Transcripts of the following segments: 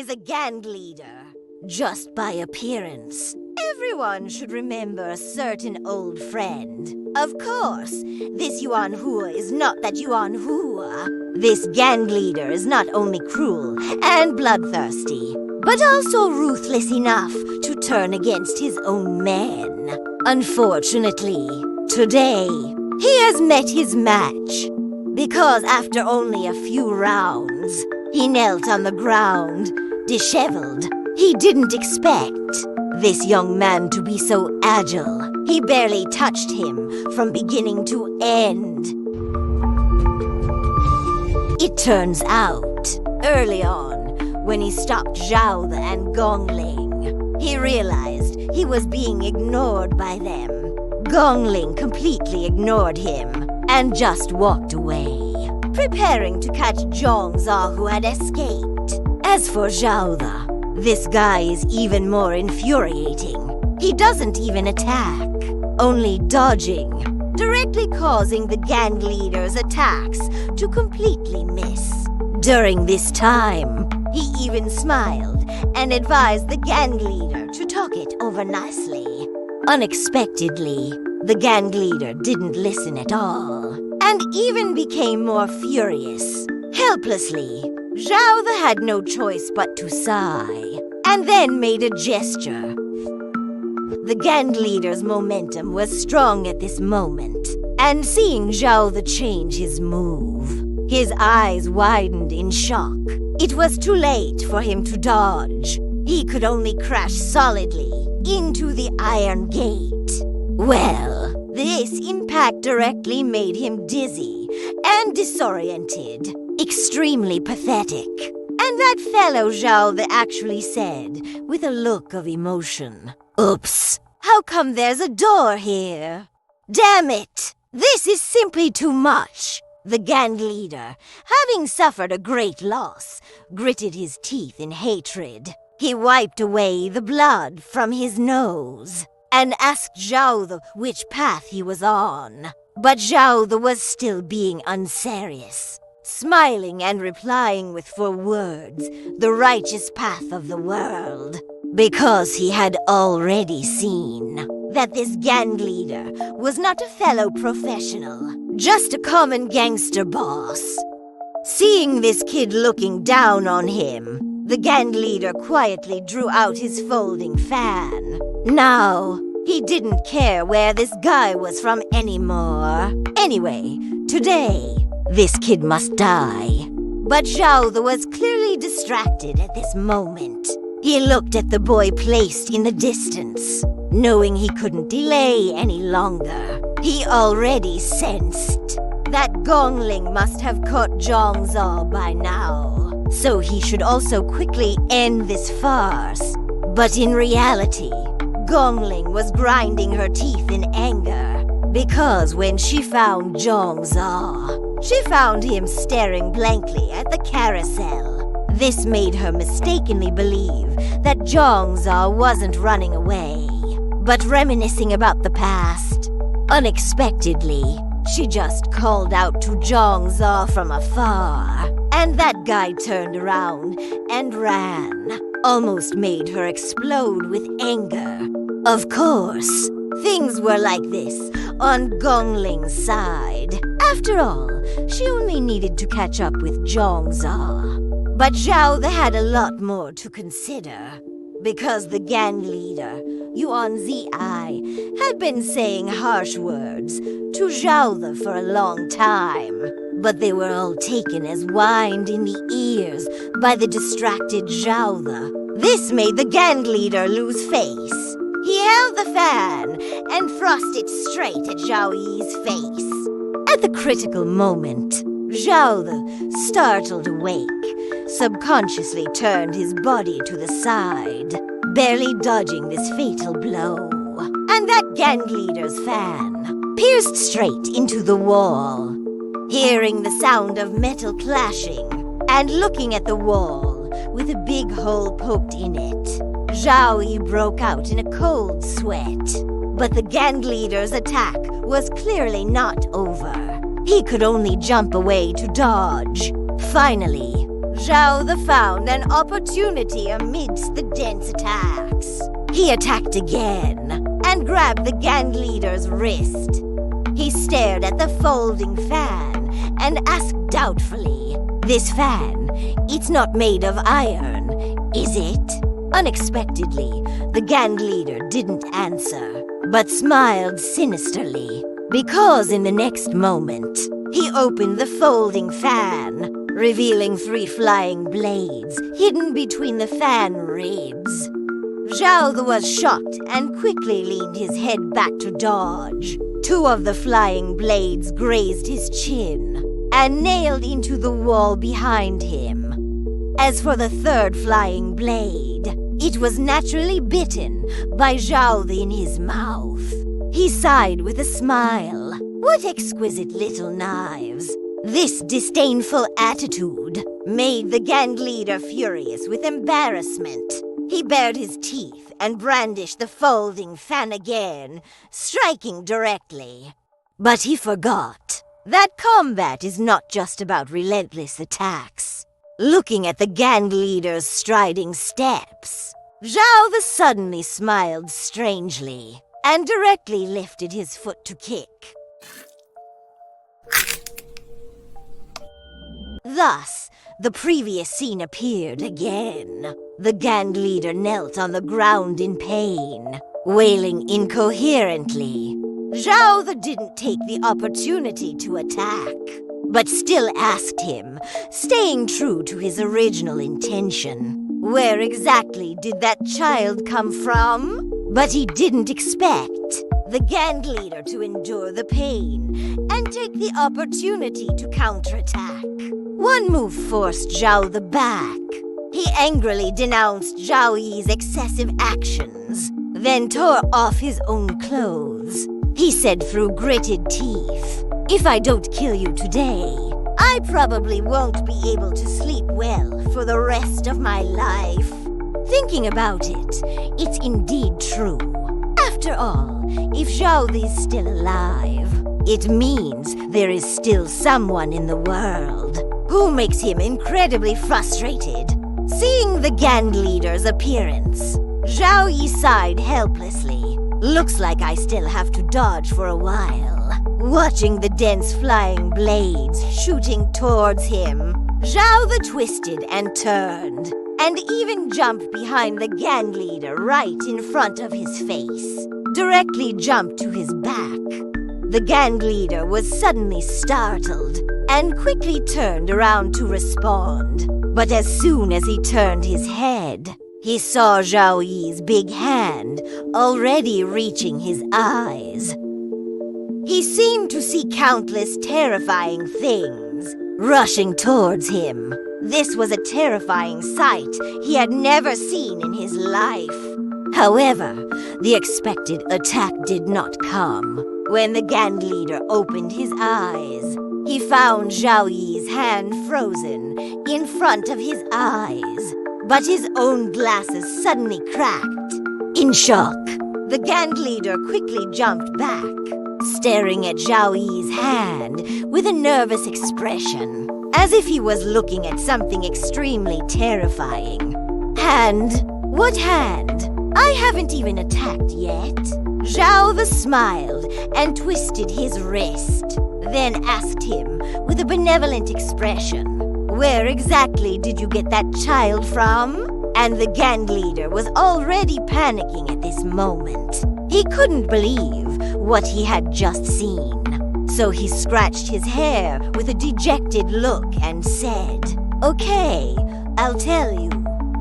is a gang leader. Just by appearance, everyone should remember a certain old friend. Of course, this Yuan Hua is not that Yuan Hua. This gang leader is not only cruel and bloodthirsty, but also ruthless enough to turn against his own men. Unfortunately, today, he has met his match. Because after only a few rounds, he knelt on the ground, disheveled. He didn't expect this young man to be so agile. He barely touched him from beginning to end. It turns out, early on, when he stopped Xiao Ye and Gong Ling, he realized he was being ignored by them. Gong Ling completely ignored him and just walked away, preparing to catch Zhang Zha, who had escaped. As for Xiao Ye, this guy is even more infuriating. He doesn't even attack, only dodging, directly causing the gang leader's attacks to completely miss. During this time, he even smiled and advised the gang leader to talk it over nicely. Unexpectedly, the gang leader didn't listen at all, and even became more furious. Helplessly, Xiao Ye had no choice but to sigh, and then made a gesture. The gang leader's momentum was strong at this moment, and seeing Xiao Ye change his move, his eyes widened in shock. It was too late for him to dodge. He could only crash solidly into the iron gate. Well, this impact directly made him dizzy and disoriented. Extremely pathetic. And that fellow Xiao Ye actually said, with a look of emotion, "Oops, how come there's a door here? Damn it! This is simply too much." The gang leader, having suffered a great loss, gritted his teeth in hatred. He wiped away the blood from his nose and asked Xiao Ye which path he was on. But Xiao Ye was still being unserious, smiling and replying with 4 words, the righteous path of the world, because he had already seen that this gang leader was not a fellow professional, just a common gangster boss. Seeing this kid looking down on him, the gang leader quietly drew out his folding fan. Now, he didn't care where this guy was from anymore. Anyway, today, this kid must die. But Xiao Ye was clearly distracted at this moment. He looked at the boy placed in the distance, knowing he couldn't delay any longer. He already sensed that Gong Ling must have caught Zhang Zha by now, so he should also quickly end this farce. But in reality, Gong Ling was grinding her teeth in anger, because when she found Zhang Zha, she found him staring blankly at the carousel. This made her mistakenly believe that Zhang Zha wasn't running away, but reminiscing about the past. Unexpectedly, she just called out to Zhang Zha from afar, and that guy turned around and ran, almost made her explode with anger. Of course, things were like this on Gong Ling's side. After all, she only needed to catch up with Zhang Zha. But Xiao Ye had a lot more to consider, because the gang leader, Yuan Zi, had been saying harsh words to Xiao Ye for a long time, but they were all taken as wind in the ears by the distracted Xiao Ye. This made the gang leader lose face. He held the fan and thrust it straight at Xiao Ye's face. At the critical moment, Xiao Ye, startled awake, subconsciously turned his body to the side, barely dodging this fatal blow. And that gang leader's fan pierced straight into the wall. Hearing the sound of metal clashing and looking at the wall with a big hole poked in it, Xiao Ye broke out in a cold sweat. But the gang leader's attack was clearly not over. He could only jump away to dodge. Finally, Xiao the found an opportunity amidst the dense attacks. He attacked again and grabbed the gang leader's wrist. He stared at the folding fan and asked doubtfully, "This fan, it's not made of iron, is it?" Unexpectedly, the gang leader didn't answer, but smiled sinisterly, because in the next moment, he opened the folding fan, revealing 3 flying blades hidden between the fan ribs. Xiao was shocked and quickly leaned his head back to dodge. 2 of the flying blades grazed his chin and nailed into the wall behind him. As for the 3rd flying blade, it was naturally bitten by Xiao in his mouth. He sighed with a smile. What exquisite little knives! This disdainful attitude made the gang leader furious with embarrassment. He bared his teeth and brandished the folding fan again, striking directly. But he forgot that combat is not just about relentless attacks. Looking at the gang leader's striding steps, Xiao suddenly smiled strangely and directly lifted his foot to kick. Thus, the previous scene appeared again. The gang leader knelt on the ground in pain, wailing incoherently. Xiao didn't take the opportunity to attack, but still asked him, staying true to his original intention. Where exactly did that child come from? But he didn't expect the gang leader to endure the pain and take the opportunity to counterattack. One move forced Xiao back. He angrily denounced Xiao Ye's excessive actions, then tore off his own clothes. He said through gritted teeth, "If I don't kill you today, I probably won't be able to sleep well for the rest of my life." Thinking about it, it's indeed true. After all, if Xiao is still alive, it means there is still someone in the world who makes him incredibly frustrated. Seeing the gang leader's appearance, Xiao Ye sighed helplessly. Looks like I still have to dodge for a while. Watching the dense flying blades shooting towards him, Xiao twisted and turned, and even jumped behind the gang leader right in front of his face. Directly jumped to his back. The gang leader was suddenly startled and quickly turned around to respond. But as soon as he turned his head, he saw Xiao Ye's big hand already reaching his eyes. He seemed to see countless terrifying things rushing towards him. This was a terrifying sight he had never seen in his life. However, the expected attack did not come. When the gang leader opened his eyes, he found Xiao Ye's hand frozen in front of his eyes, but his own glasses suddenly cracked. In shock, the gang leader quickly jumped back, staring at Xiao Ye's hand with a nervous expression, as if he was looking at something extremely terrifying. Hand? What hand? I haven't even attacked yet. Xiao smiled and twisted his wrist, then asked him with a benevolent expression, "Where exactly did you get that child from?" And the gang leader was already panicking at this moment. He couldn't believe what he had just seen. So he scratched his hair with a dejected look and said, "Okay, I'll tell you.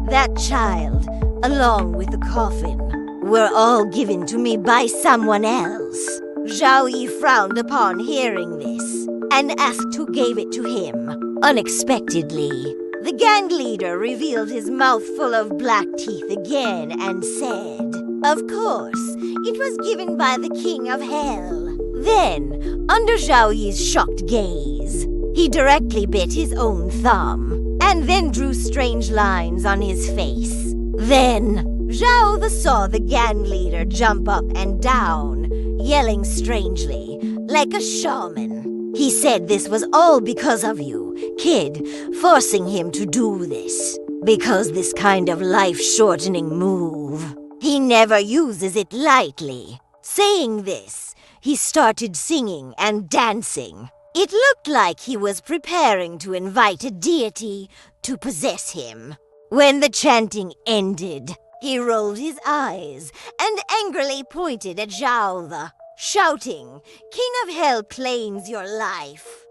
That child, along with the coffin, were all given to me by someone else." Xiao Ye frowned upon hearing this and asked who gave it to him. Unexpectedly, the gang leader revealed his mouth full of black teeth again and said, "Of course, it was given by the King of Hell." Then, under Xiao Ye's shocked gaze, he directly bit his own thumb and then drew strange lines on his face. Then, Xiao saw the gang leader jump up and down, yelling strangely, like a shaman. He said this was all because of you, kid, forcing him to do this. Because this kind of life-shortening move. He never uses it lightly. Saying this, he started singing and dancing. It looked like he was preparing to invite a deity to possess him. When the chanting ended, he rolled his eyes and angrily pointed at Xiao Ye, shouting, "King of Hell claims your life."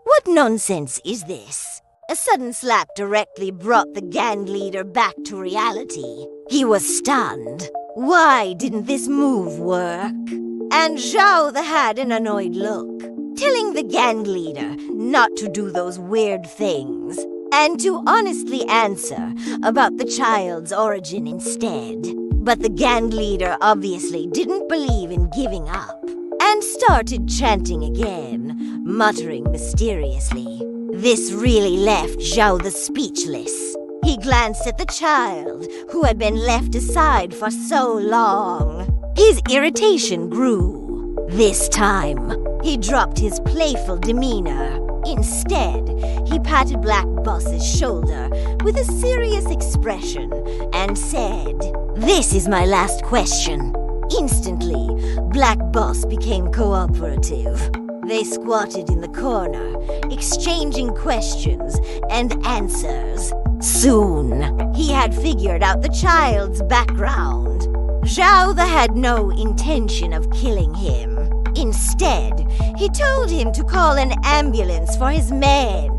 What nonsense is this? A sudden slap directly brought the gang leader back to reality. He was stunned. Why didn't this move work? And Xiao Ye had an annoyed look, telling the gang leader not to do those weird things, and to honestly answer about the child's origin instead. But the gang leader obviously didn't believe in giving up, and started chanting again, muttering mysteriously. This really left Xiao Ye speechless. He glanced at the child, who had been left aside for so long. His irritation grew. This time, he dropped his playful demeanor. Instead, he patted Black Boss's shoulder with a serious expression and said, "This is my last question." Instantly, Black Boss became cooperative. They squatted in the corner, exchanging questions and answers. Soon, he had figured out the child's background. Xiao Ye had no intention of killing him. Instead, he told him to call an ambulance for his men.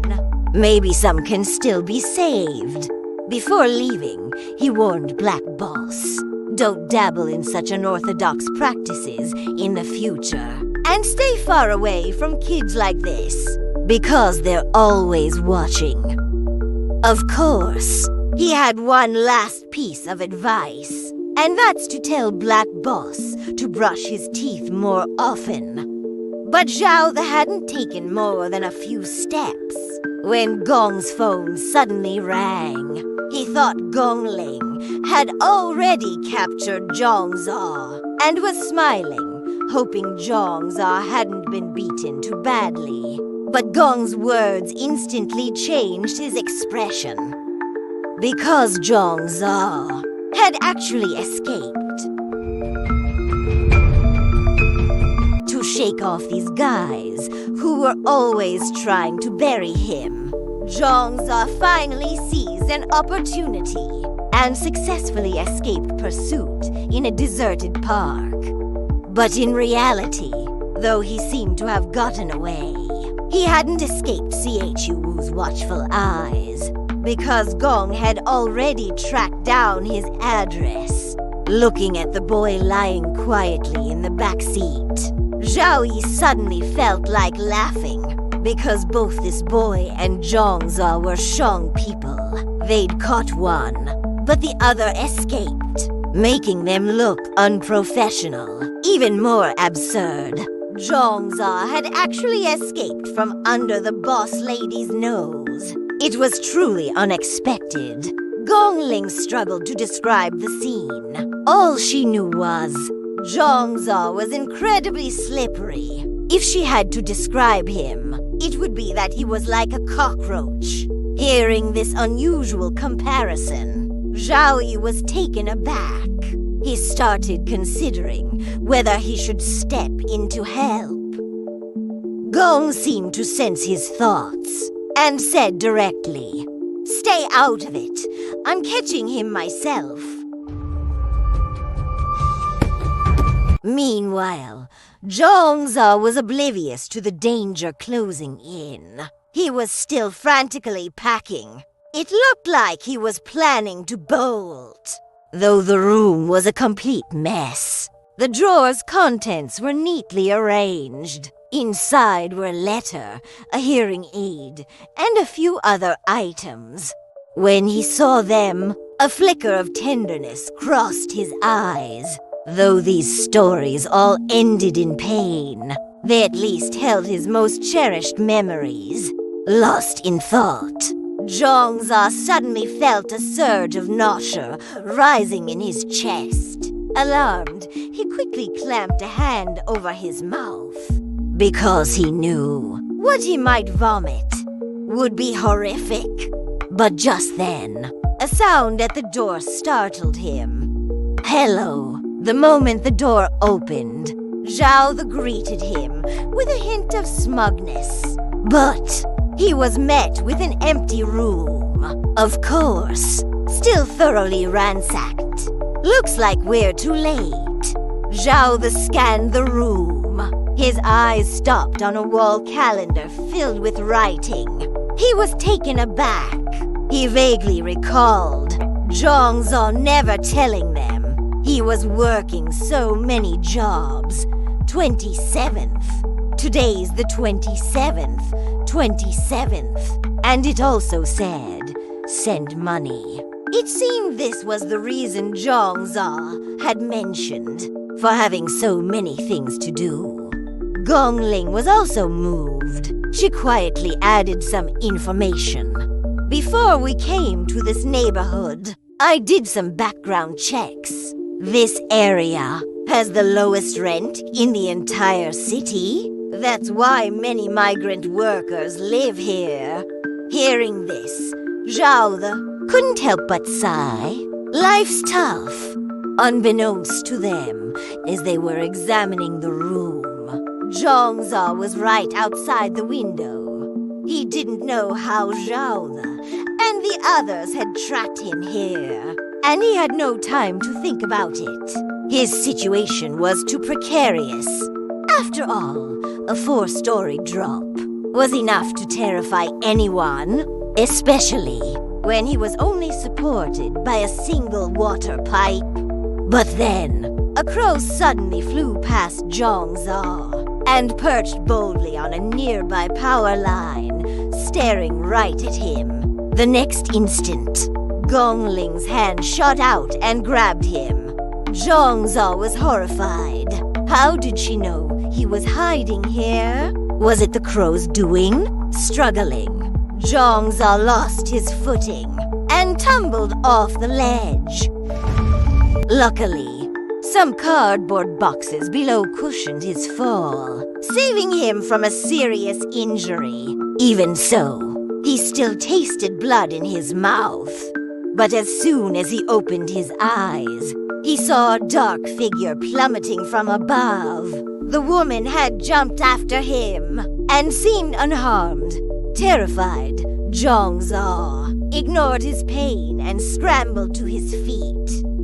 Maybe some can still be saved. Before leaving, he warned Black Boss, "Don't dabble in such unorthodox practices in the future. And stay far away from kids like this, because they're always watching." Of course, he had one last piece of advice, and that's to tell Black Boss to brush his teeth more often. But Xiao Ye hadn't taken more than a few steps when Gong's phone suddenly rang. He thought Gong Ling had already captured Zhang Zha and was smiling, hoping Zhang Zha hadn't been beaten too badly. But Gong's words instantly changed his expression. Because Zhang Zha had actually escaped. To shake off these guys who were always trying to bury him, Zhang Zha finally seized an opportunity and successfully escaped pursuit in a deserted park. But in reality, though he seemed to have gotten away, he hadn't escaped Chu Wu's watchful eyes, because Gong had already tracked down his address. Looking at the boy lying quietly in the back seat, Xiao Ye suddenly felt like laughing, because both this boy and Zhang Zha were Shang people. They'd caught one, but the other escaped, making them look unprofessional. Even more absurd, Zhang Zha had actually escaped from under the boss lady's nose. It was truly unexpected. Gong Ling struggled to describe the scene. All she knew was, Zhang Zha was incredibly slippery. If she had to describe him, it would be that he was like a cockroach. Hearing this unusual comparison, Xiao Ye was taken aback. He started considering whether he should step in to help. Gong seemed to sense his thoughts and said directly, "Stay out of it. I'm catching him myself." Meanwhile, Zhang Zha was oblivious to the danger closing in. He was still frantically packing. It looked like he was planning to bolt. Though the room was a complete mess, the drawer's contents were neatly arranged. Inside were a letter, a hearing aid, and a few other items. When he saw them, a flicker of tenderness crossed his eyes. Though these stories all ended in pain, they at least held his most cherished memories. Lost in thought, Zhang Zha suddenly felt a surge of nausea rising in his chest. Alarmed, he quickly clamped a hand over his mouth. because he knew what he might vomit would be horrific. But just then, a sound at the door startled him. Hello. The moment the door opened, Xiao the greeted him with a hint of smugness. But he was met with an empty room. Of course, still thoroughly ransacked. Looks like we're too late. Xiao the scanned the room. His eyes stopped on a wall calendar filled with writing. He was taken aback. He vaguely recalled Zhang Zha never telling them he was working so many jobs. 27th. Today's the 27th. 27th. And it also said, send money. It seemed this was the reason Zhang Zha had mentioned for having so many things to do. Gong Ling was also moved. She quietly added some information. Before we came to this neighborhood, I did some background checks. This area has the lowest rent in the entire city. That's why many migrant workers live here. Hearing this, Xiao couldn't help but sigh. Life's tough. Unbeknownst to them, as they were examining the room, Zhang Zha was right outside the window. He didn't know how Xiao and the others had tracked him here, and he had no time to think about it. His situation was too precarious. After all, a 4-story drop was enough to terrify anyone, especially when he was only supported by a single water pipe. But then, a crow suddenly flew past Zhang Zha and perched boldly on a nearby power line, staring right at him. The next instant, Gong Ling's hand shot out and grabbed him. Zhang Zha was horrified. How did she know he was hiding here? Was it the crow's doing? Struggling, Zhang Zha lost his footing and tumbled off the ledge. Luckily, some cardboard boxes below cushioned his fall, saving him from a serious injury. Even so, he still tasted blood in his mouth. But as soon as he opened his eyes, he saw a dark figure plummeting from above. The woman had jumped after him and seemed unharmed. Terrified, Zhang Zha ignored his pain and scrambled to his feet.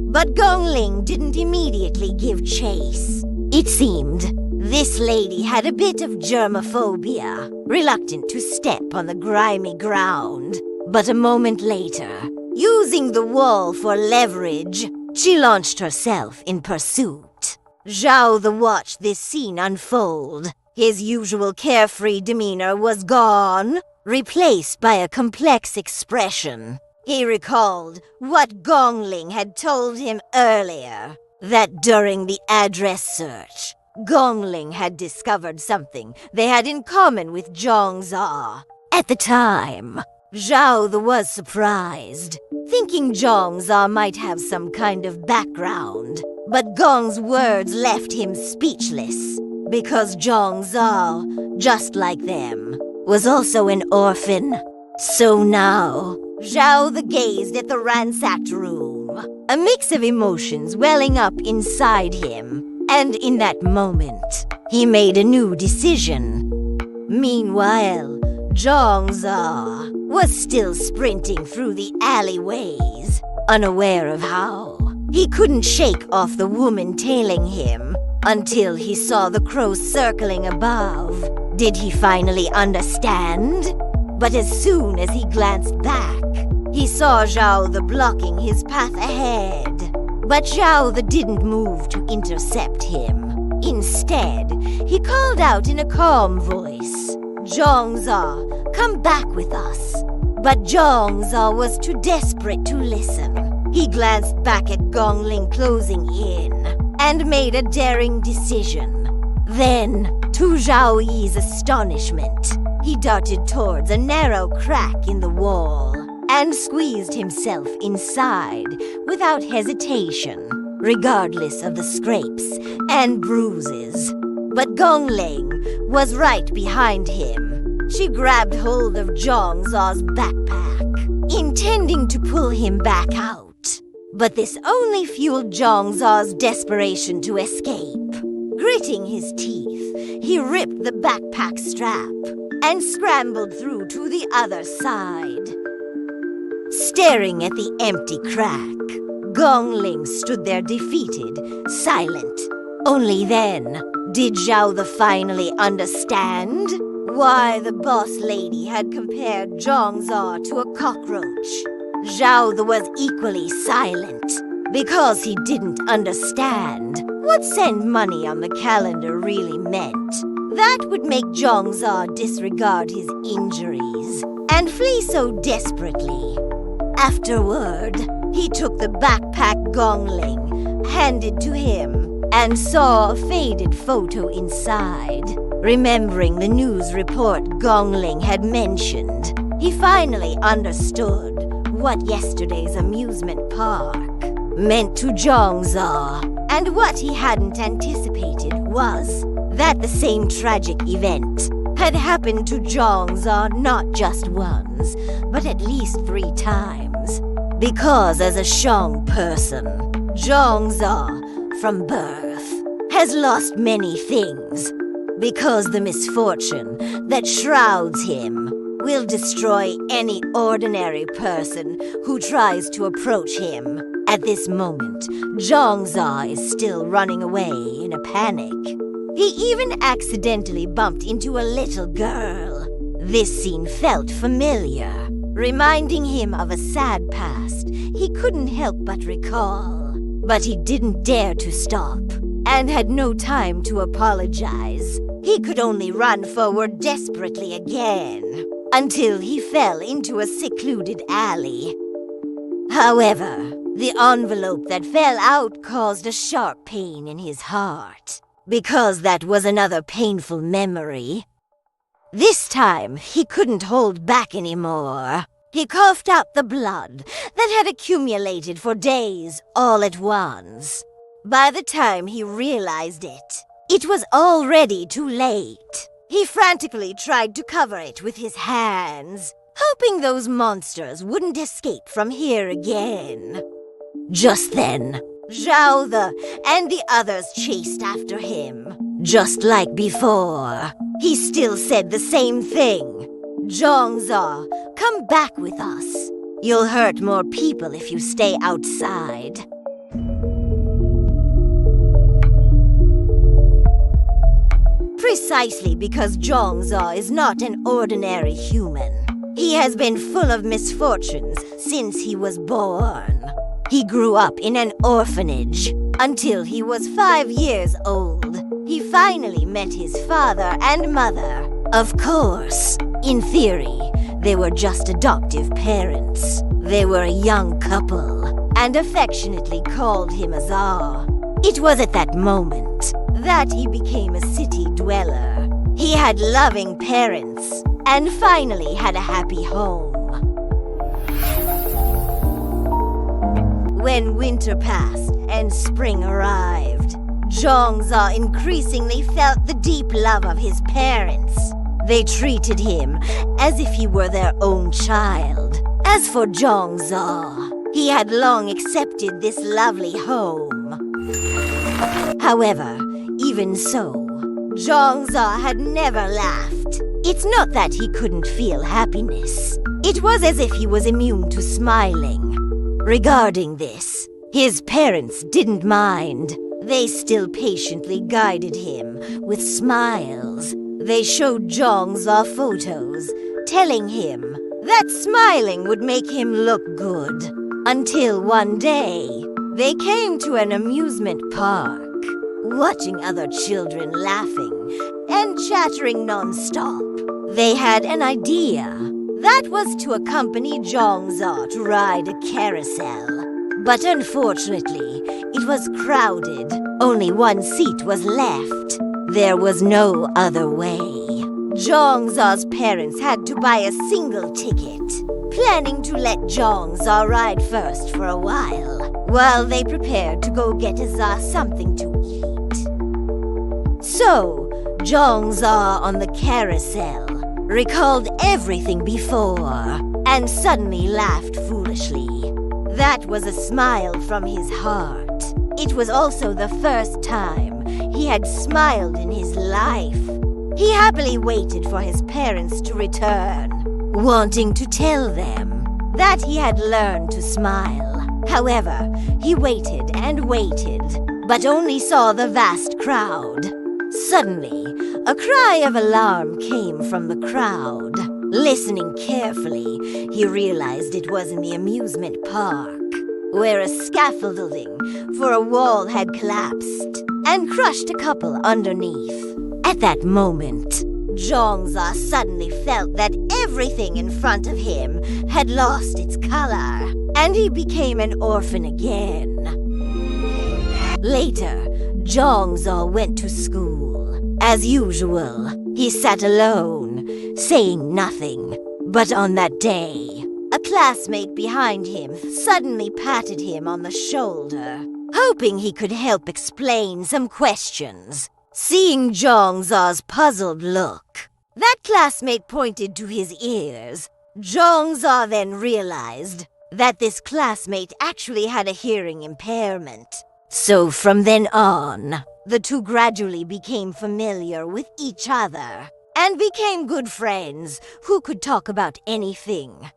But Gong Ling didn't immediately give chase. It seemed this lady had a bit of germophobia, reluctant to step on the grimy ground. But a moment later, using the wall for leverage, she launched herself in pursuit. Xiao watched this scene unfold. His usual carefree demeanor was gone, replaced by a complex expression. He recalled what Gong Ling had told him earlier, that during the address search, Gong Ling had discovered something they had in common with Zhang Zha. At the time, Xiao was surprised, thinking Zhang Zha might have some kind of background. But Gong's words left him speechless, because Zhang Zha, just like them, was also an orphan. So now, Xiao gazed at the ransacked room, a mix of emotions welling up inside him, and in that moment, he made a new decision. Meanwhile, Zhang Zha was still sprinting through the alleyways, unaware of how he couldn't shake off the woman tailing him until he saw the crows circling above. Did he finally understand? But as soon as he glanced back, he saw Xiao blocking his path ahead. But Xiao didn't move to intercept him. Instead, he called out in a calm voice, "Zhang Zha, come back with us." But Zhang Zha was too desperate to listen. He glanced back at Gong Ling closing in and made a daring decision. Then, to Xiao Ye's astonishment, he darted towards a narrow crack in the wall and squeezed himself inside without hesitation, regardless of the scrapes and bruises. But Gong Ling was right behind him. She grabbed hold of Zhang Za's backpack, intending to pull him back out. But this only fueled Zhang Za's desperation to escape. Gritting his teeth, he ripped the backpack strap and scrambled through to the other side. Staring at the empty crack, Gong Ling stood there defeated, silent. Only then did Xiao Ye finally understand why the boss lady had compared Zhang Zha to a cockroach. Xiao Ye was equally silent because he didn't understand what send money on the calendar really meant. That would make Zhang Zha disregard his injuries and flee so desperately. Afterward, he took the backpack Gong Ling handed to him and saw a faded photo inside. Remembering the news report Gong Ling had mentioned, he finally understood what yesterday's amusement park meant to Zhang Zha. And what he hadn't anticipated was that the same tragic event had happened to Zhang Zha not just once, but at least 3 times. Because as a Shang person, Zhang Zha, from birth, has lost many things. Because the misfortune that shrouds him will destroy any ordinary person who tries to approach him. At this moment, Zhang Zha is still running away in a panic. He even accidentally bumped into a little girl. This scene felt familiar, reminding him of a sad past he couldn't help but recall. But he didn't dare to stop, and had no time to apologize. He could only run forward desperately again, until he fell into a secluded alley. However, the envelope that fell out caused a sharp pain in his heart, because that was another painful memory. This time, he couldn't hold back anymore. He coughed out the blood that had accumulated for days all at once. By the time he realized it was already too late. He frantically tried to cover it with his hands, hoping those monsters wouldn't escape from here again. Just then, Xiao Ye and the others chased after him. Just like before, he still said the same thing. Zhang Zha, come back with us. You'll hurt more people if you stay outside. Precisely because Zhang Zha is not an ordinary human. He has been full of misfortunes since he was born. He grew up in an orphanage until he was 5 years old. He finally met his father and mother. Of course, in theory, they were just adoptive parents. They were a young couple and affectionately called him Azar. It was at that moment that he became a city dweller. He had loving parents and finally had a happy home. When winter passed and spring arrived, Zhang Zha increasingly felt the deep love of his parents. They treated him as if he were their own child. As for Zhang Zha, he had long accepted this lovely home. However, even so, Zhang Zha had never laughed. It's not that he couldn't feel happiness. It was as if he was immune to smiling. Regarding this, his parents didn't mind. They still patiently guided him with smiles. They showed Zhang Zha photos, telling him that smiling would make him look good. Until one day, they came to an amusement park. Watching other children laughing and chattering non-stop, they had an idea. That was to accompany Zhang Zha to ride a carousel. But unfortunately, it was crowded. Only one seat was left. There was no other way. Zhang Zha's parents had to buy a single ticket, planning to let Zhang Zha ride first for a while they prepared to go get Azar something to eat. So, Zhang Zha on the carousel recalled everything before and suddenly laughed foolishly. That was a smile from his heart. It was also the first time he had smiled in his life. He happily waited for his parents to return, wanting to tell them that he had learned to smile. However, he waited and waited, but only saw the vast crowd. Suddenly, a cry of alarm came from the crowd. Listening carefully, he realized it was in the amusement park, where a scaffolding for a wall had collapsed and crushed a couple underneath. At that moment, Zhang Zha suddenly felt that everything in front of him had lost its color, and he became an orphan again. Later, Zhang Zha went to school. As usual, he sat alone, saying nothing. But on that day, a classmate behind him suddenly patted him on the shoulder, hoping he could help explain some questions. Seeing Zhang Zha's puzzled look, that classmate pointed to his ears. Zhang Zha then realized that this classmate actually had a hearing impairment. So from then on, the two gradually became familiar with each other and became good friends who could talk about anything.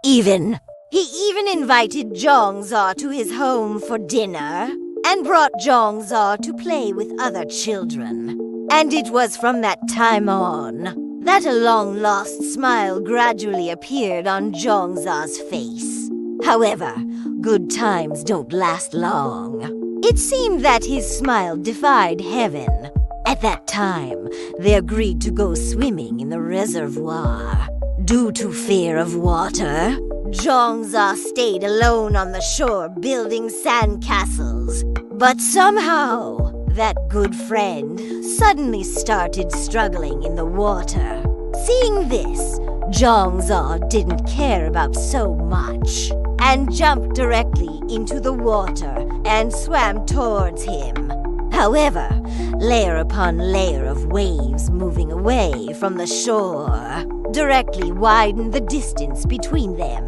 He even invited Zhang Zha to his home for dinner and brought Zhang Zha to play with other children. And it was from that time on that a long-lost smile gradually appeared on Zhang Zha's face. However, good times don't last long. It seemed that his smile defied heaven. At that time, they agreed to go swimming in the reservoir. Due to fear of water, Zhang Zha stayed alone on the shore building sandcastles. But somehow, that good friend suddenly started struggling in the water. Seeing this, Zhang Zha didn't care about so much and jumped directly into the water and swam towards him. However, layer upon layer of waves moving away from the shore directly widened the distance between them.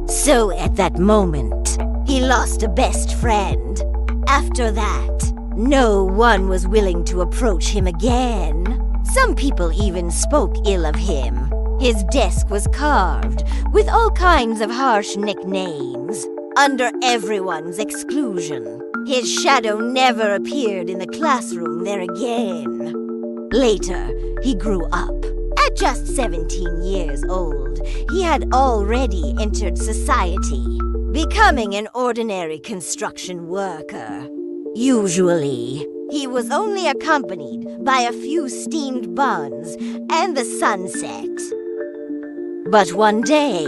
So at that moment, he lost a best friend. After that, no one was willing to approach him again. Some people even spoke ill of him. His desk was carved with all kinds of harsh nicknames. Under everyone's exclusion, his shadow never appeared in the classroom there again. Later, he grew up. At just 17 years old, he had already entered society, becoming an ordinary construction worker. Usually, he was only accompanied by a few steamed buns and the sunset. But one day,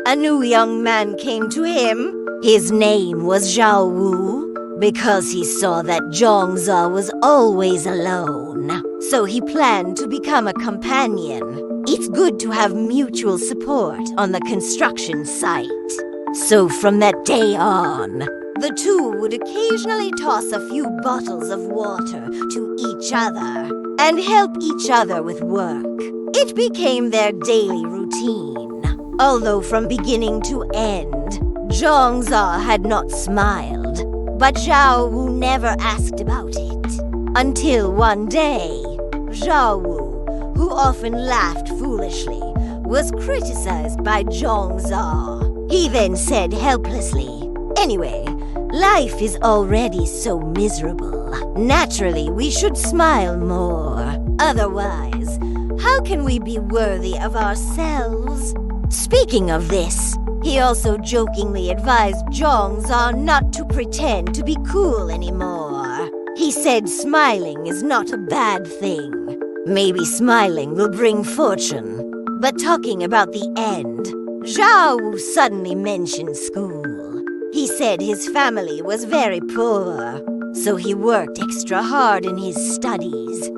a new young man came to him. His name was Xiao Wu, because he saw that Zhang Zha was always alone. So he planned to become a companion. It's good to have mutual support on the construction site. So from that day on, the two would occasionally toss a few bottles of water to each other and help each other with work. It became their daily routine. Although from beginning to end, Zhang Zha had not smiled, but Xiao Wu never asked about it. Until one day, Xiao Wu, who often laughed foolishly, was criticized by Zhang Zha. He then said helplessly, "Anyway, life is already so miserable. Naturally, we should smile more. Otherwise, how can we be worthy of ourselves?" Speaking of this, he also jokingly advised Zhang Zha not to pretend to be cool anymore. He said smiling is not a bad thing. Maybe smiling will bring fortune. But talking about the end, Xiao Wu suddenly mentioned school. He said his family was very poor, so he worked extra hard in his studies.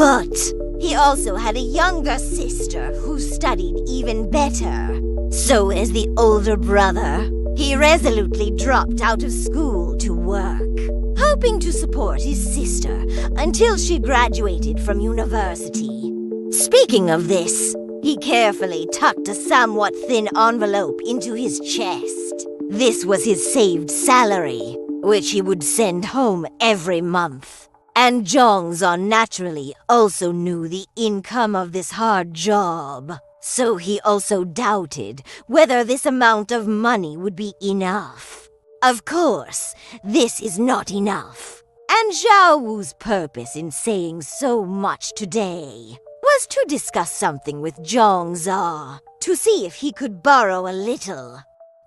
But he also had a younger sister who studied even better. So as the older brother, he resolutely dropped out of school to work, hoping hoping to support his sister until she graduated from university. Speaking of this, he carefully tucked a somewhat thin envelope into his chest. This was his saved salary, which he would send home every month. And Zhang Zha naturally also knew the income of this hard job, so he also doubted whether this amount of money would be enough. Of course, this is not enough. And Xiao Wu's purpose in saying so much today was to discuss something with Zhang Zha, to see if he could borrow a little.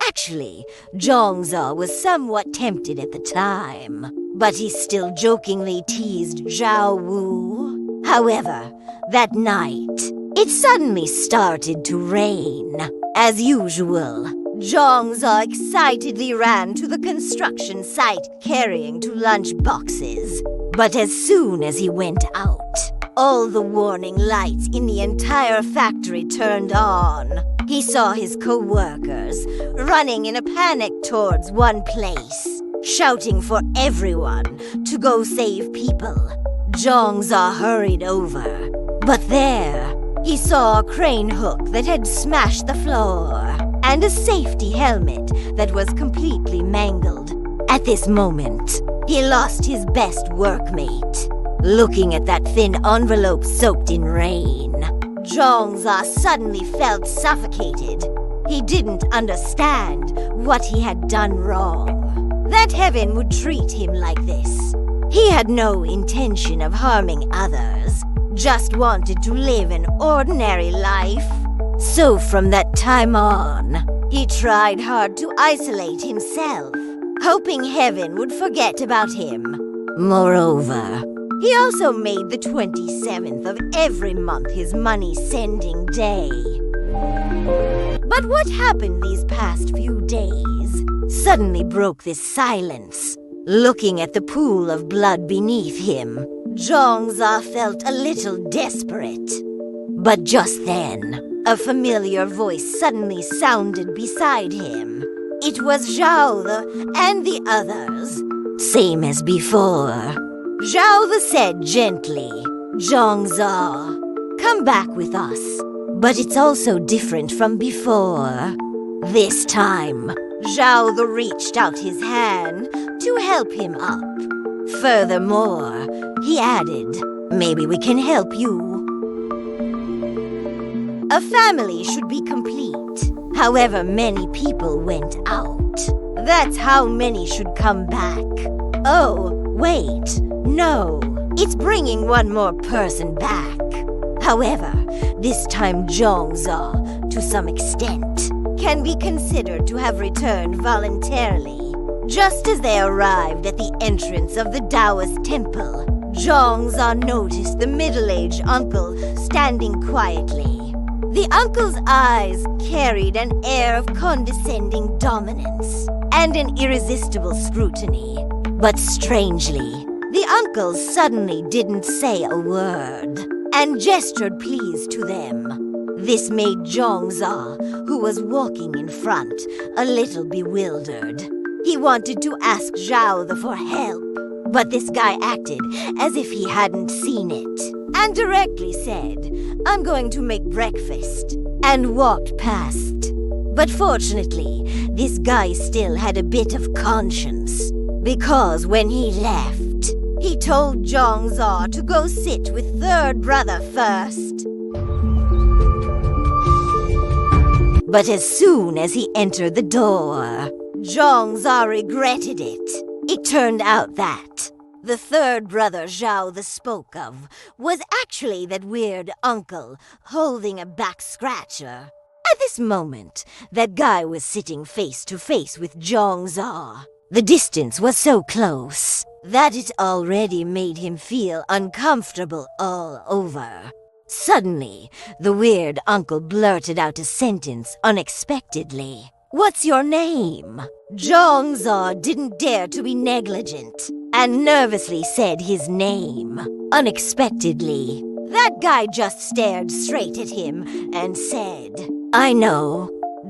Actually, Zhang Zha was somewhat tempted at the time, but he still jokingly teased Xiao Wu. However, that night, it suddenly started to rain. As usual, Zhang Zha excitedly ran to the construction site carrying 2 lunch boxes. But as soon as he went out, all the warning lights in the entire factory turned on. He saw his co-workers running in a panic towards one place, shouting for everyone to go save people. Zhang Zha hurried over, but there he saw a crane hook that had smashed the floor and a safety helmet that was completely mangled. At this moment, he lost his best workmate. Looking at that thin envelope soaked in rain, Zhang Zha suddenly felt suffocated. He didn't understand what he had done wrong, that heaven would treat him like this. He had no intention of harming others, just wanted to live an ordinary life. So from that time on, he tried hard to isolate himself, hoping heaven would forget about him. Moreover, he also made the 27th of every month his money-sending day. But what happened these past few days suddenly broke this silence. Looking at the pool of blood beneath him, Zhang Zha felt a little desperate. But just then, a familiar voice suddenly sounded beside him. It was Xiao Ye and the others, same as before. Xiao Ye said gently, "Zhang Zha, come back with us." But it's also different from before. This time, Xiao Ye reached out his hand to help him up. Furthermore, he added, "Maybe we can help you." A family should be complete. However many people went out, that's how many should come back. Oh, wait, no, it's bringing one more person back. However, this time Zhang Zha, to some extent, can be considered to have returned voluntarily. Just as they arrived at the entrance of the Taoist temple, Zhang Zha noticed the middle-aged uncle standing quietly. The uncle's eyes carried an air of condescending dominance and an irresistible scrutiny. But strangely, the uncle suddenly didn't say a word and gestured please to them. This made Zhang Zha, who was walking in front, a little bewildered. He wanted to ask Xiao Ye for help, but this guy acted as if he hadn't seen it and directly said, "I'm going to make breakfast," and walked past. But fortunately, this guy still had a bit of conscience, because when he left, he told Zhang Zha to go sit with third brother first. But as soon as he entered the door, Zhang Zha regretted it. It turned out that the third brother Xiao Ye spoke of was actually that weird uncle holding a back scratcher. At this moment, that guy was sitting face to face with Zhang Zha. The distance was so close that it already made him feel uncomfortable all over. Suddenly, the weird uncle blurted out a sentence unexpectedly. "What's your name?" Zhang Zha didn't dare to be negligent and nervously said his name. Unexpectedly, that guy just stared straight at him and said, "I know."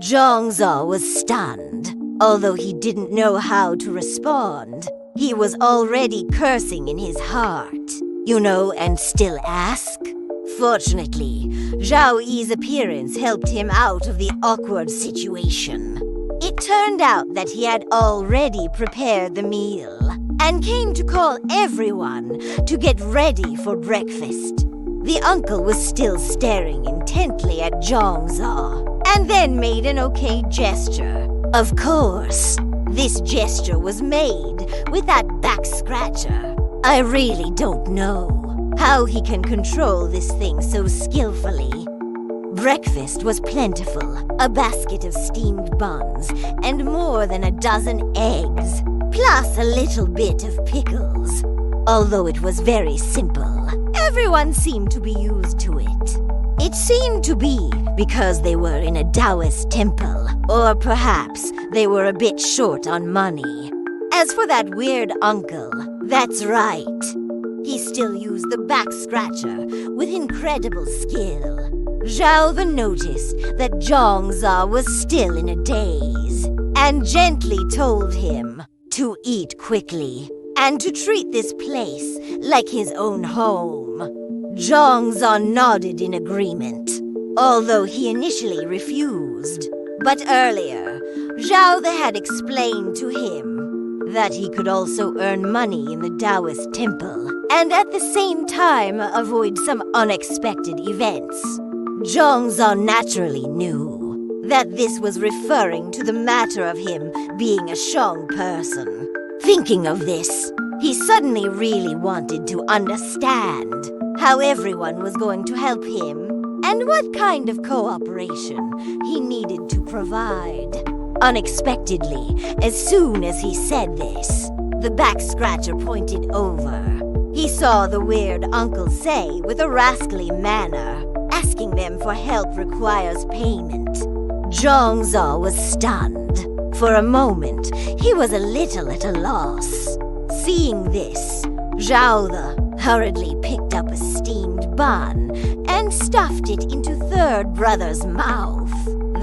Zhang Zha was stunned. Although he didn't know how to respond, He was already cursing in his heart, and still ask? Fortunately, Xiao Ye's appearance helped him out of the awkward situation. It turned out that he had already prepared the meal and came to call everyone to get ready for breakfast. The uncle was still staring intently at Zhang Zha and then made an okay gesture. Of course, this gesture was made with that back scratcher. I really don't know how he can control this thing so skillfully. Breakfast was plentiful, a basket of steamed buns, and more than a dozen eggs, plus a little bit of pickles. Although it was very simple, everyone seemed to be used to it. It seemed to be because they were in a Taoist temple, or perhaps they were a bit short on money. As for that weird uncle, that's right. He still used the back scratcher with incredible skill. Xiao Ye noticed that Zhang Zha was still in a daze and gently told him to eat quickly and to treat this place like his own home. Zhang Zha nodded in agreement, although he initially refused. But earlier, Xiao Ye had explained to him that he could also earn money in the Taoist temple and at the same time avoid some unexpected events. Zhang Zha naturally knew that this was referring to the matter of him being a Shang person. Thinking of this, he suddenly really wanted to understand how everyone was going to help him and what kind of cooperation he needed to provide. Unexpectedly, as soon as he said this, the back scratcher pointed over. He saw the weird uncle say with a rascally manner, asking them for help requires payment. Zhang Zha was stunned. For a moment, he was a little at a loss. Seeing this, Xiao Ye hurriedly picked up a steamed bun and stuffed it into third brother's mouth.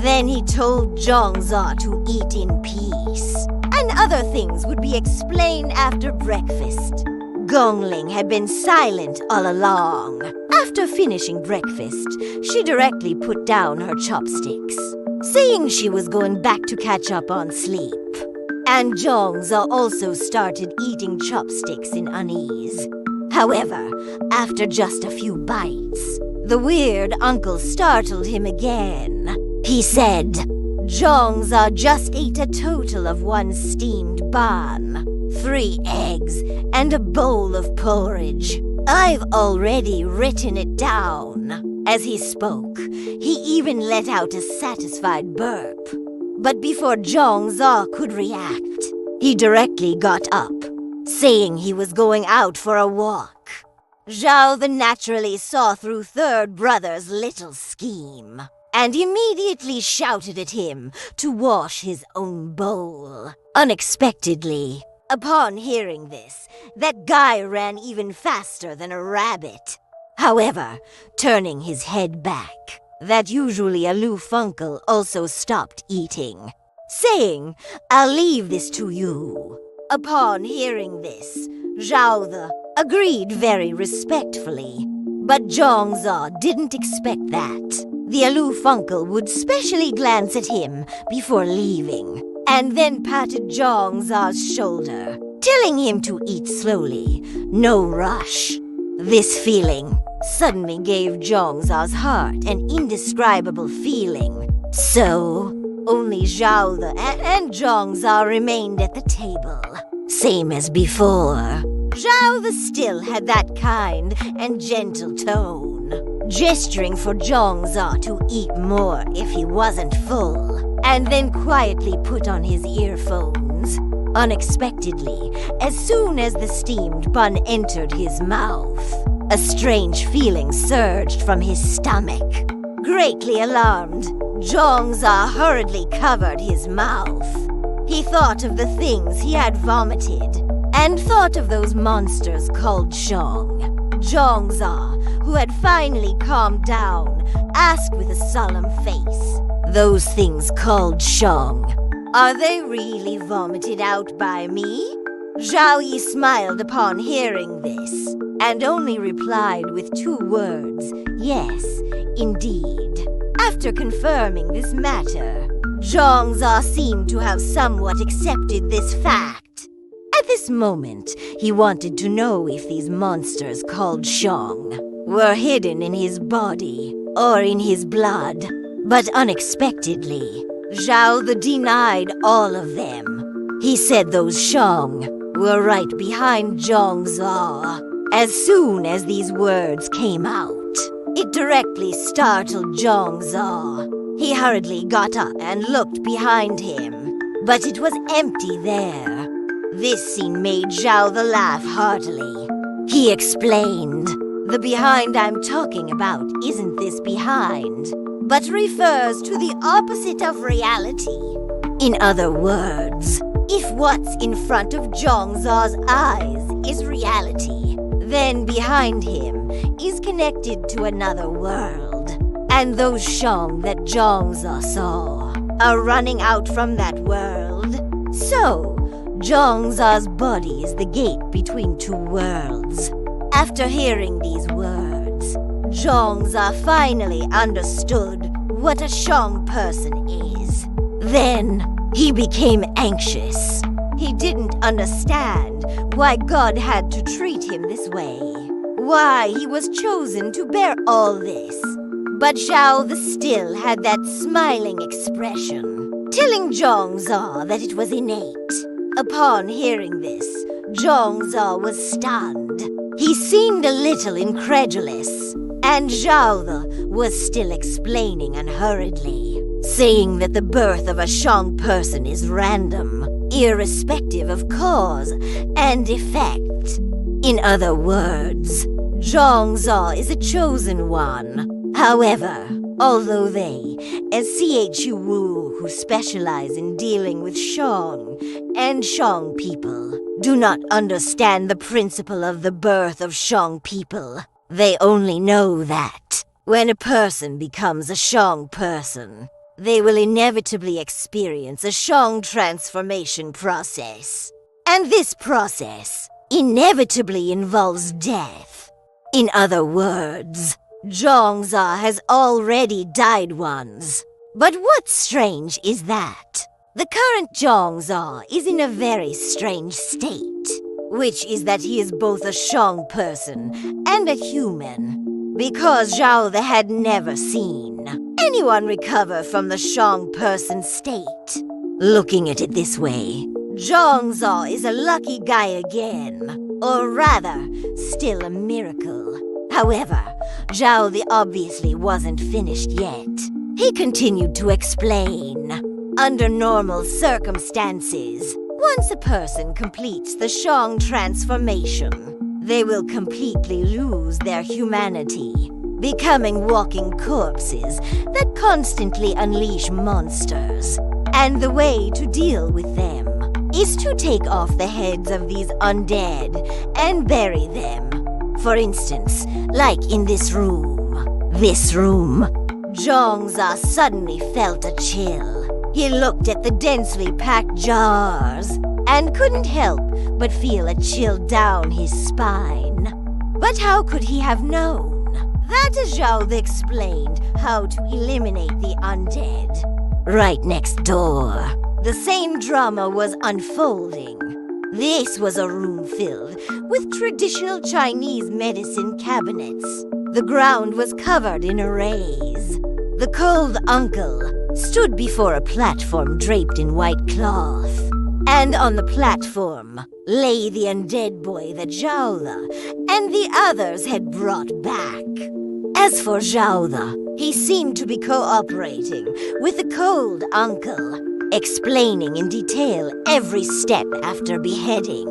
Then he told Zhang Zha to eat in peace, and other things would be explained after breakfast. Ling had been silent all along. After finishing breakfast, she directly put down her chopsticks, saying she was going back to catch up on sleep. And Zhang Zha also started eating chopsticks in unease. However, after just a few bites, the weird uncle startled him again. He said, Zhang Zha just ate a total of 1 steamed bun, 3 eggs, and a bowl of porridge. I've already written it down. As he spoke, he even let out a satisfied burp. But before Zhang Zha could react, he directly got up, saying he was going out for a walk. Xiao Ye naturally saw through third brother's little scheme, and immediately shouted at him to wash his own bowl. Unexpectedly, upon hearing this, that guy ran even faster than a rabbit. However, turning his head back, that usually aloof uncle also stopped eating, saying, I'll leave this to you. Upon hearing this, Xiao Ye agreed very respectfully, but Zhang Zha didn't expect that. The aloof uncle would specially glance at him before leaving, and then patted Zhang Zha's shoulder, telling him to eat slowly, no rush. This feeling suddenly gave Zhang Zha's heart an indescribable feeling. So, only Xiao Ye and Zhang Zha remained at the table, same as before. Xiao Ye still had that kind and gentle tone, gesturing for Zhang Zha to eat more if he wasn't full, and then quietly put on his earphones. Unexpectedly, as soon as the steamed bun entered his mouth, a strange feeling surged from his stomach. Greatly alarmed, Zhang Zha hurriedly covered his mouth. He thought of the things he had vomited, and thought of those monsters called Shang. Zhang Zha, who had finally calmed down, asked with a solemn face, those things called Shang, are they really vomited out by me? Xiao Ye smiled upon hearing this, and only replied with 2 words, "Yes, indeed." After confirming this matter, Zhang Zha seemed to have somewhat accepted this fact. At this moment, he wanted to know if these monsters called Shang were hidden in his body or in his blood, but unexpectedly, Zhao denied all of them. He said those Shang were right behind Zhang Zha. As soon as these words came out, it directly startled Zhang Zha. He hurriedly got up and looked behind him, but it was empty there. This scene made Xiao laugh heartily. He explained, "The behind I'm talking about isn't this behind, but refers to the opposite of reality. In other words, if what's in front of Zhang Zha's eyes is reality, then behind him is connected to another world. And those Shang that Zhang Zha saw are running out from that world. So, Zhang Zha's body is the gate between 2 worlds." After hearing these words, Zhang Zha finally understood what a Shang person is. Then, he became anxious. He didn't understand why God had to treat him this way, why he was chosen to bear all this. But Xiao still had that smiling expression, telling Zhang Zha that it was innate. Upon hearing this, Zhang Zha was stunned. He seemed a little incredulous, and Xiao was still explaining unhurriedly, saying that the birth of a Shang person is random, irrespective of cause and effect. In other words, Zhang Zha is a chosen one. However, although they, as Chu Wu, who specialize in dealing with Shang and Shang people, do not understand the principle of the birth of Shang people, they only know that when a person becomes a Shang person, they will inevitably experience a Shang transformation process. And this process inevitably involves death. In other words, Zhang Zha has already died once. But what's strange is that the current Zhang Zha is in a very strange state, which is that he is both a Shang person and a human, because Xiao had never seen anyone recover from the Shang person state. Looking at it this way, Zhang Zha is a lucky guy again, or rather, still a miracle. However, Xiao obviously wasn't finished yet. He continued to explain. Under normal circumstances, once a person completes the Shang transformation, they will completely lose their humanity, becoming walking corpses that constantly unleash monsters. And the way to deal with them is to take off the heads of these undead and bury them. For instance, like in this room. Zhang Zha suddenly felt a chill. He looked at the densely packed jars and couldn't help but feel a chill down his spine. But how could he have known? That is Xiao explained how to eliminate the undead. Right next door, the same drama was unfolding. This was a room filled with traditional Chinese medicine cabinets. The ground was covered in arrays. The cold uncle stood before a platform draped in white cloth. And on the platform lay the undead boy that Xiao and the others had brought back. As for Xiao, he seemed to be cooperating with the cold uncle, explaining in detail every step after beheading.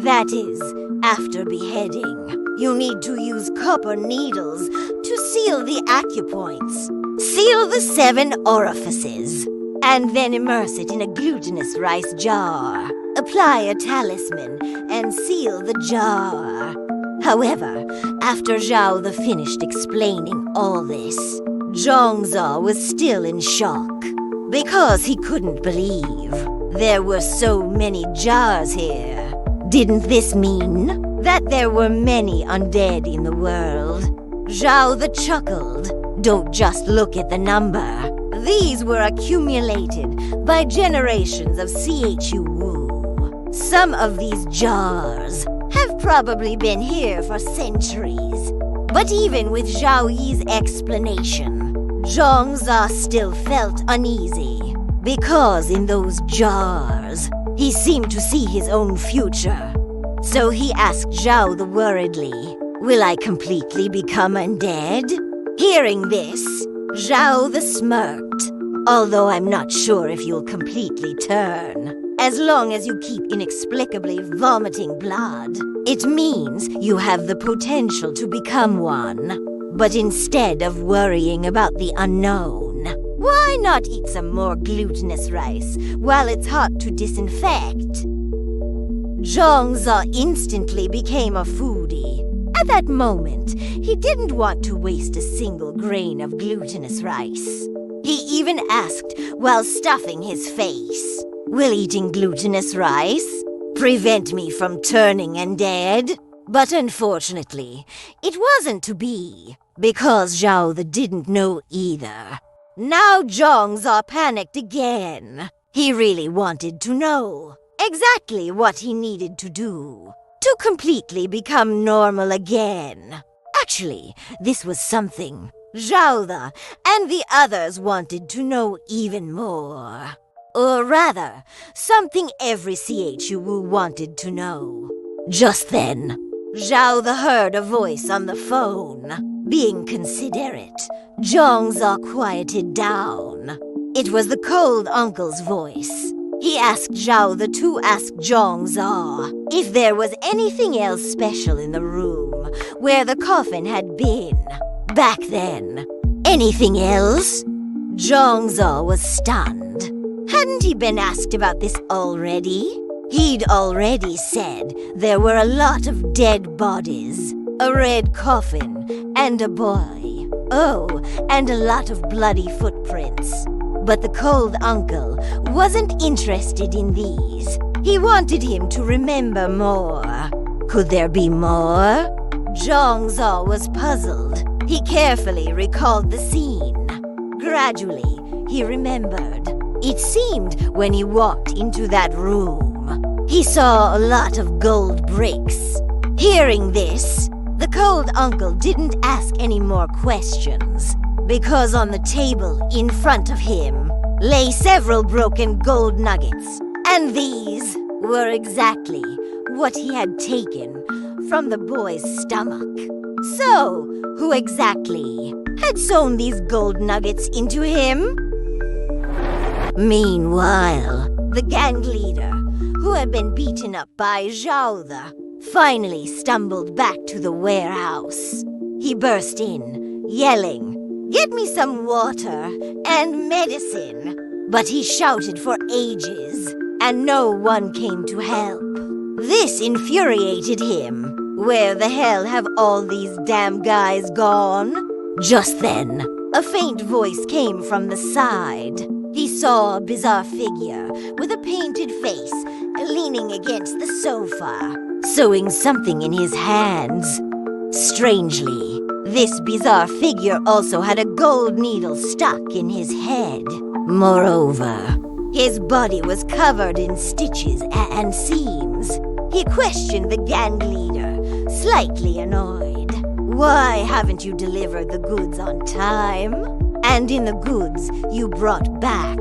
That is, after beheading, you need to use copper needles to seal the acupoints, seal the 7 orifices, and then immerse it in a glutinous rice jar. Apply a talisman and seal the jar. However, after Xiao finished explaining all this, Zhang Zha was still in shock, because he couldn't believe there were so many jars here. Didn't this mean that there were many undead in the world? Xiao the chuckled. Don't just look at the number. These were accumulated by generations of Chu Wu. Some of these jars have probably been here for centuries. But even with Xiao Ye's explanation, Zhang Zha still felt uneasy. Because in those jars, he seemed to see his own future. So he asked Xiao the worriedly, "Will I completely become undead?" Hearing this, Xiao the smirked. "Although I'm not sure if you'll completely turn. As long as you keep inexplicably vomiting blood, it means you have the potential to become one. But instead of worrying about the unknown, why not eat some more glutinous rice while it's hot to disinfect?" Zhang Zha instantly became a foodie. At that moment, he didn't want to waste a single grain of glutinous rice. He even asked while stuffing his face, "Will eating glutinous rice prevent me from turning undead?" But unfortunately, it wasn't to be, because Xiao didn't know either. Now Zhang Zha panicked again. He really wanted to know exactly what he needed to do to completely become normal again. Actually, this was something Xiao and the others wanted to know even more. Or rather, something every Chu wanted to know. Just then, Xiao heard a voice on the phone. Being considerate, Zhang Zha quieted down. It was the cold uncle's voice. He asked Xiao to ask Zhang Zha if there was anything else special in the room where the coffin had been back then. Anything else? Zhang Zha was stunned. Hadn't he been asked about this already? He'd already said there were a lot of dead bodies, a red coffin, and a boy. Oh, and a lot of bloody footprints. But the cold uncle wasn't interested in these. He wanted him to remember more. Could there be more? Zhang Zha was puzzled. He carefully recalled the scene. Gradually, he remembered. It seemed when he walked into that room, he saw a lot of gold bricks. Hearing this, the cold uncle didn't ask any more questions, because on the table in front of him lay several broken gold nuggets, and these were exactly what he had taken from the boy's stomach. So, who exactly had sewn these gold nuggets into him? Meanwhile, the gang leader, who had been beaten up by Xiao, finally stumbled back to the warehouse. He burst in, yelling, "Get me some water and medicine!" But he shouted for ages, and no one came to help. This infuriated him. Where the hell have all these damn guys gone? Just then, a faint voice came from the side. He saw a bizarre figure with a painted face leaning against the sofa, sewing something in his hands. Strangely, this bizarre figure also had a gold needle stuck in his head. Moreover, his body was covered in stitches and seams. He questioned the gang leader, slightly annoyed. "Why haven't you delivered the goods on time? And in the goods you brought back,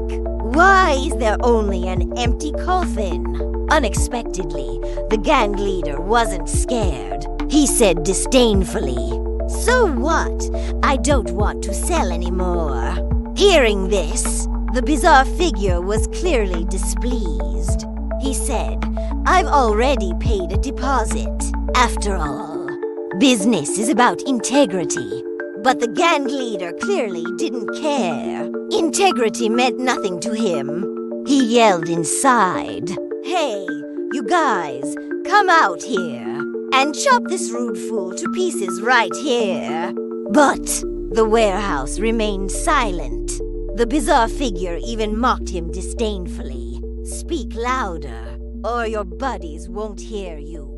why is there only an empty coffin?" Unexpectedly, the gang leader wasn't scared. He said disdainfully, "So what? I don't want to sell anymore." Hearing this, the bizarre figure was clearly displeased. He said, "I've already paid a deposit. After all, business is about integrity." But the gang leader clearly didn't care. Integrity meant nothing to him. He yelled inside, "Hey, you guys, come out here and chop this rude fool to pieces right here." But the warehouse remained silent. The bizarre figure even mocked him disdainfully. "Speak louder." or your buddies won't hear you.